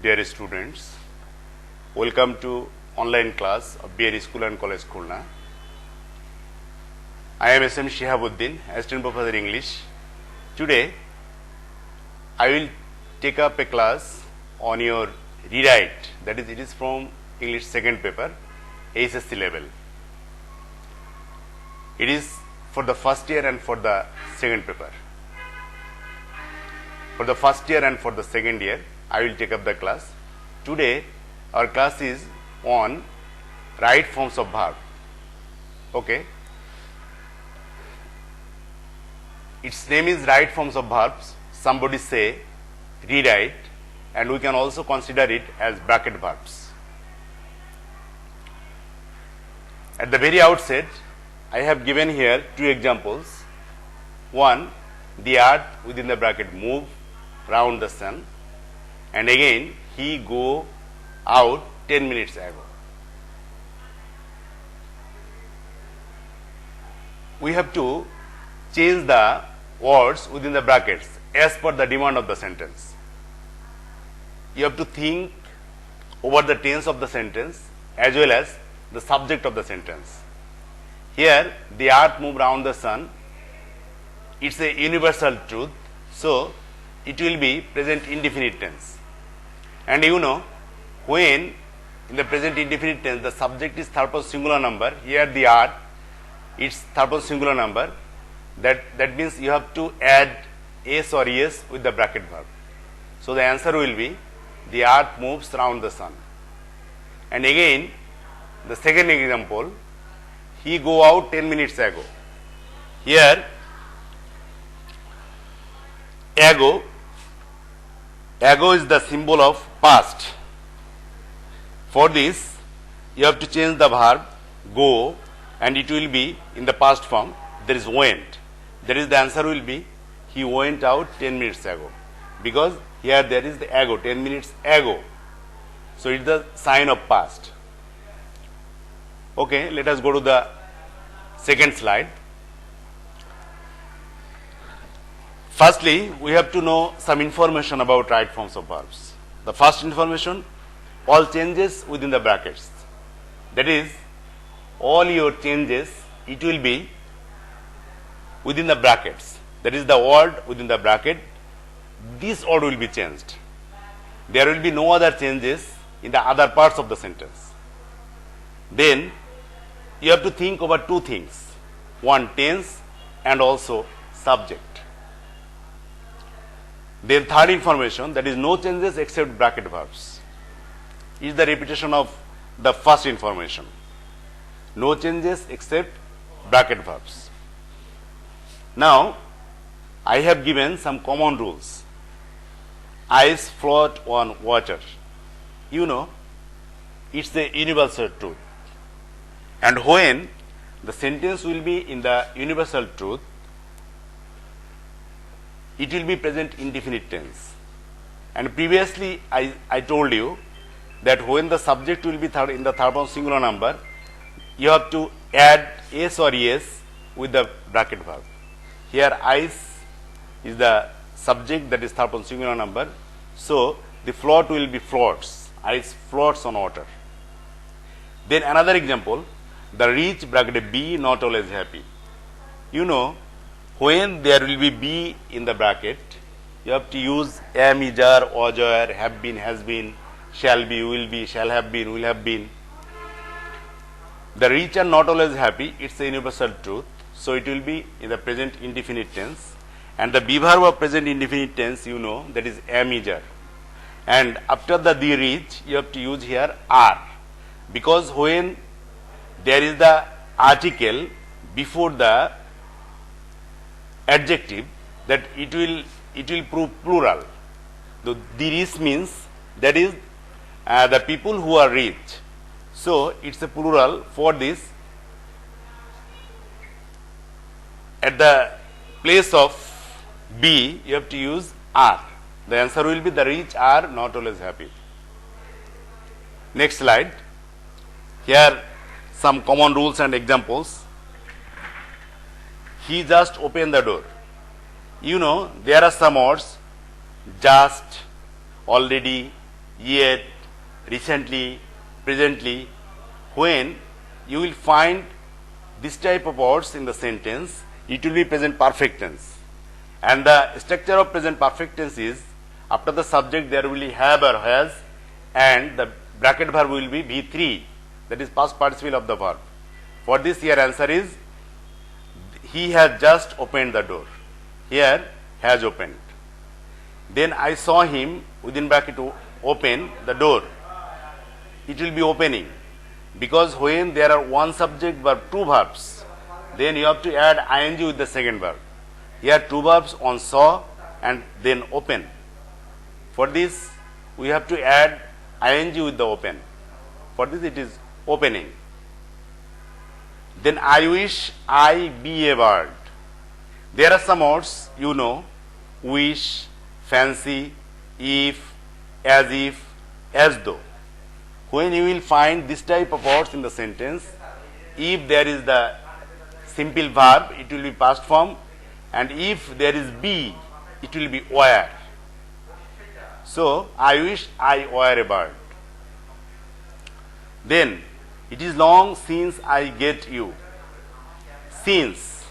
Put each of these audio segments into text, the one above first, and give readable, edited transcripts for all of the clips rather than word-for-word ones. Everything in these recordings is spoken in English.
Dear students, welcome to online class of BR School and College Khulna. I am SM Shihabuddin, Assistant Professor English. Today, I will take up a class on your rewrite. That is, it is from English second paper, HSC level. It is for the first year and for the second paper. For the first year and for the second year, I will take up the class. Today, our class is on right forms of verb. Okay. Its name is right forms of verbs. Somebody say rewrite, and we can also consider it as bracket verbs. At the very outset, I have given here two examples. One, the earth within the bracket move round the sun, and again he go out 10 minutes ago. We have to change the words within the brackets as per the demand of the sentence. You have to think over the tense of the sentence as well as the subject of the sentence. Here, the earth move round the sun. It's a universal truth, so it will be present indefinite tense. And you know, when in the present indefinite tense the subject is third person singular number, here the earth, it's third person singular number, that means you have to add s or es with the bracket verb. So the answer will be the earth moves round the sun. And again, the second example, he go out 10 minutes ago. Here, ago is the symbol of past. For this, you have to change the verb go, and it will be in the past form. There is went. That is, the answer will be he went out 10 minutes ago, because here there is the ago, 10 minutes ago. So it is the sign of past. Okay, let us go to the second slide. Firstly, we have to know some information about right forms of verbs. The first information, all changes within the brackets. That is, all your changes, it will be within the brackets. That is the word within the bracket. This word will be changed. There will be no other changes in the other parts of the sentence. Then, you have to think over two things. One, tense, and also subject. Then third information, that is no changes except bracket verbs, is the repetition of the first information. No changes except bracket verbs. Now, I have given some common rules. Ice float on water. You know, it's the universal truth. And when the sentence will be in the universal truth, it will be present indefinite tense. And previously, I told you that when the subject will be in the third person singular number, you have to add s or es with the bracket verb. Here, ice is the subject, that is third person singular number. So the float will be floats. Ice floats on water. Then another example, the rich bracket be not always happy. You know, when there will be be in the bracket, you have to use am, is, are, was, are, have been, has been, shall be, shall have been, will have been. The rich are not always happy. It's a universal truth. So it will be in the present indefinite tense. And the be verb of present indefinite tense, you know, that is am, is, are. And after the rich, you have to use here are. Because when there is the article before the adjective, that it will prove plural. The rich means that is the people who are rich. So it's a plural. For this, at the place of be, you have to use are. The answer will be the rich are not always happy. Next slide. Here some common rules and examples. He just opened the door. You know, there are some words, just, already, yet, recently, presently. When you will find this type of words in the sentence, it will be present perfect tense. And the structure of present perfect tense is, after the subject there will be have or has, and the bracket verb will be V3, that is past participle of the verb. For this, your answer is, he has just opened the door. Here, has opened. Then I saw him, within bracket, open the door. It will be opening. Because when there are one subject verb, two verbs, then you have to add ing with the second verb. Here two verbs, on saw and then open. For this, we have to add ing with the open. For this, it is opening. Then I wish I be a bird. There are some words, you know, wish, fancy, if, as though. When you will find this type of words in the sentence, if there is the simple verb, it will be past form, and if there is be, it will be were. So, I wish I were a bird. Then, it is long since I get you. Since.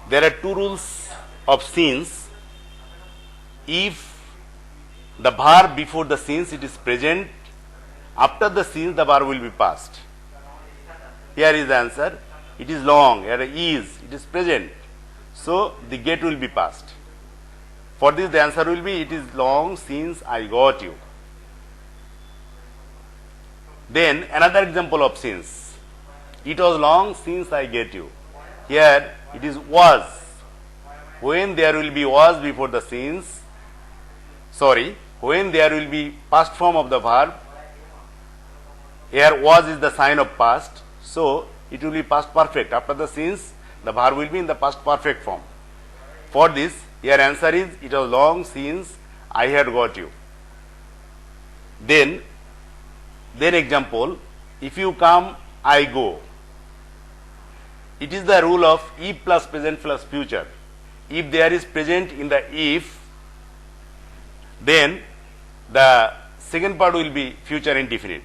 There are two rules of since. If the verb before the since it is present, after the since the verb will be past. Here is the answer. It is long. Here is. It is present. So the get will be past. For this the answer will be, it is long since I got you. Then another example of since. It was long since I get you. Here it is was. When there will be was before the since, when there will be past form of the verb, here was is the sign of past, so it will be past perfect. After the since, the verb will be in the past perfect form. For this, your answer is, it was long since I had got you. Then example, if you come, I go. It is the rule of if plus present plus future. If there is present in the if, then the second part will be future indefinite.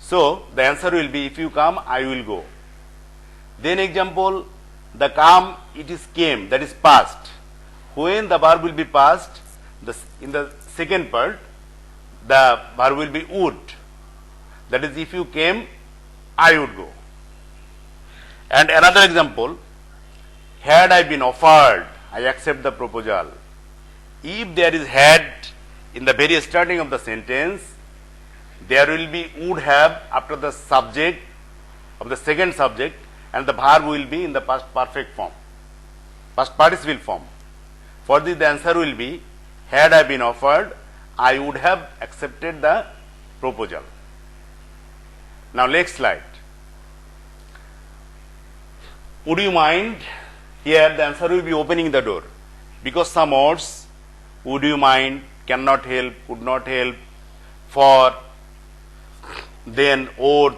So the answer will be, if you come, I will go. Then example, the come, it is came, that is past. When the verb will be past, in the second part, the verb will be would. That is, if you came, I would go. And another example, had I been offered, I accept the proposal. If there is had in the very starting of the sentence, there will be would have after the subject of the second subject, and the verb will be in the past perfect form, past participle form. For this, the answer will be, had I been offered, I would have accepted the proposal. Now next slide. Would you mind? Here the answer will be opening the door, because some words, would you mind, cannot help, would not help, for, then, oath,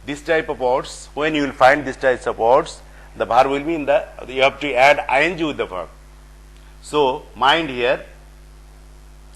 this type of words. When you will find this types of words, the verb will be in the, you have to add ing with the verb. So mind here,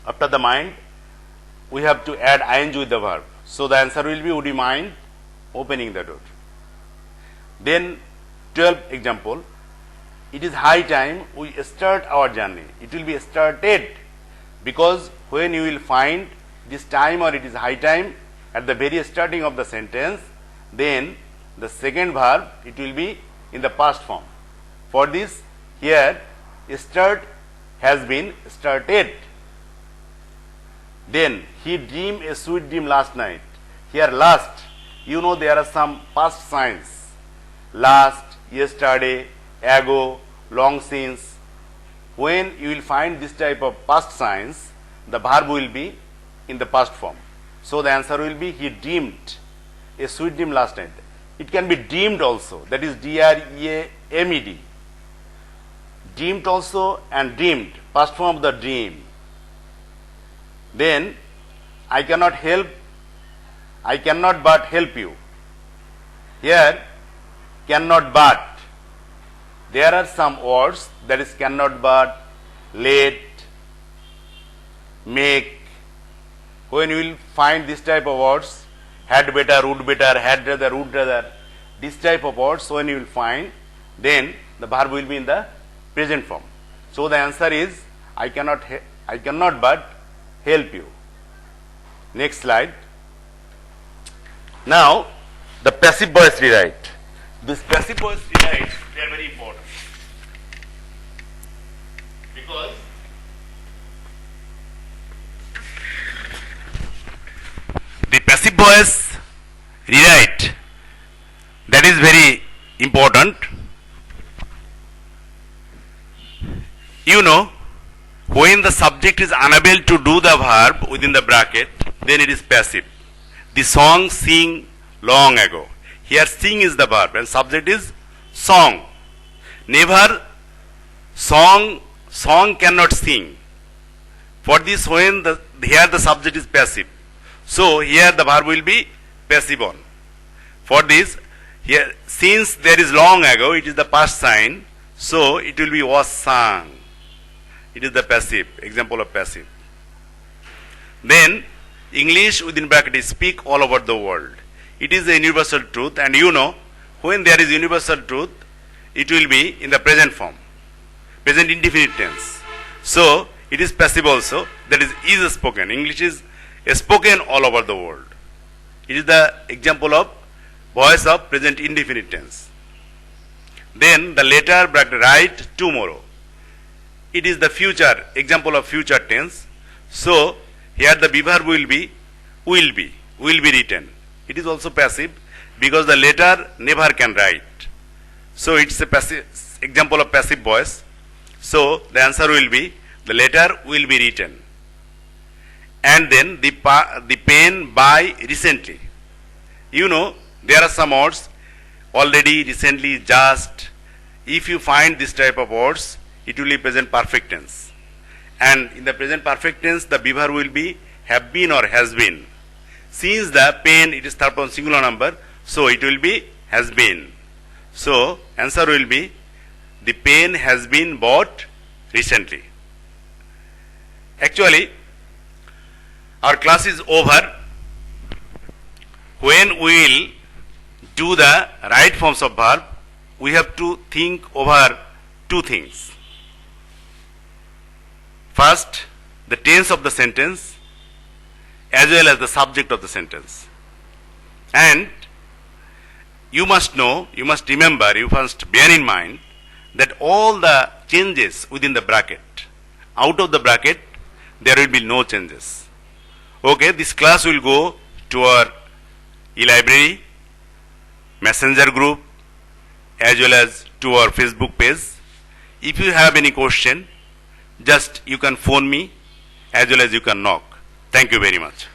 after the mind, we have to add ing with the verb. So the answer will be, would you mind opening the door. Then 12th example, it is high time we start our journey. It will be started, because when you will find this time or it is high time at the very starting of the sentence, then the second verb, it will be in the past form. For this, here start has been started. Then he dreamed a sweet dream last night. Here last, you know, there are some past signs. Last, yesterday, ago, long since. When you will find this type of past signs, the verb will be in the past form. So the answer will be, he dreamed a sweet dream last night. It can be dreamed also, that is D-R-E-A-M-E-D. Dreamed also and dreamed, past form of the dream. Then I cannot but help you. Here cannot but. There are some words, that is cannot but, let, make, when you will find this type of words, had better, would better, had rather, would rather, this type of words when you will find, then the verb will be in the present form. So the answer is I cannot but help you. Next slide. Now the passive voice rewrite. This passive voice rewrite, they are very important because the passive voice rewrite, that is very important. You know, when the subject is unable to do the verb within the bracket, then it is passive. The song sing long ago. Here sing is the verb and subject is song. Never song cannot sing. For this, when here the subject is passive. So here the verb will be passive on. For this, here since there is long ago, it is the past sign, so it will be was sung. It is the passive, example of passive. Then English within bracket is speak all over the world. It is a universal truth, and you know, when there is universal truth, it will be in the present form, present indefinite tense. So it is passive also, that is spoken. English is spoken all over the world. It is the example of voice of present indefinite tense. Then the later bracket write tomorrow. It is the future, example of future tense. So here the verb will be written. It is also passive because the later never can write. So it's a passive example of passive voice. So the answer will be the later will be written. And then the pen buy recently. You know, there are some words already, recently, just. If you find this type of words, it will be present perfect tense. And in the present perfect tense, the verb will be have been or has been. Since the pen, it is third person singular number, so it will be has been. So answer will be the pen has been bought recently. Actually, our class is over. When we will do the right forms of verb, we have to think over two things. First, the tense of the sentence as well as the subject of the sentence. And you must know, you must remember, you must bear in mind that all the changes within the bracket, out of the bracket, there will be no changes. Okay, this class will go to our e-library, messenger group, as well as to our Facebook page. If you have any question, just you can phone me as well as you can knock. Thank you very much.